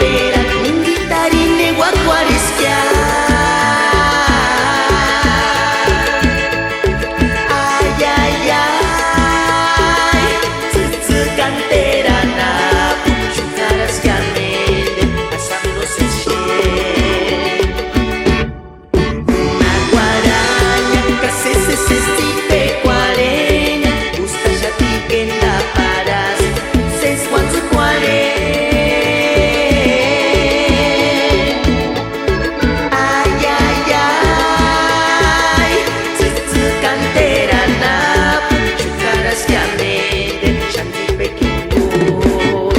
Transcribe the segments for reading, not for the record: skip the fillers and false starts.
perak Nindi tarine guacuariskia Ay ay ay Tsutsu canterana Puchucaras gamende Asando se Una guaraña Case se stipe cuareña Gusta ya ti que la paras Ses guanzu cuare Ay ay ay Tsutsu canterana Puchucaras gamende Shanti pequingo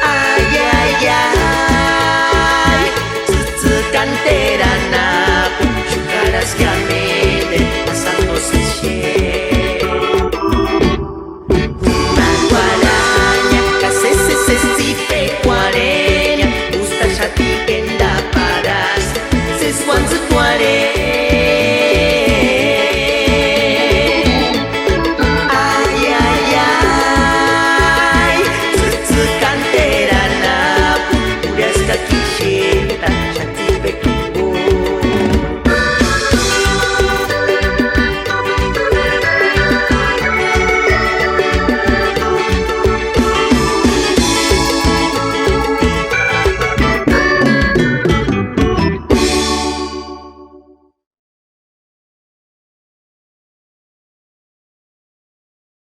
Ay ay ay Tsutsu canterana Puchucaras gamende Asando se Una guaraña Case se stipe cuareña Gusta ya ti que la paras Ses guanzu cuare Ay ay ay Tsutsu canterana Puras kaki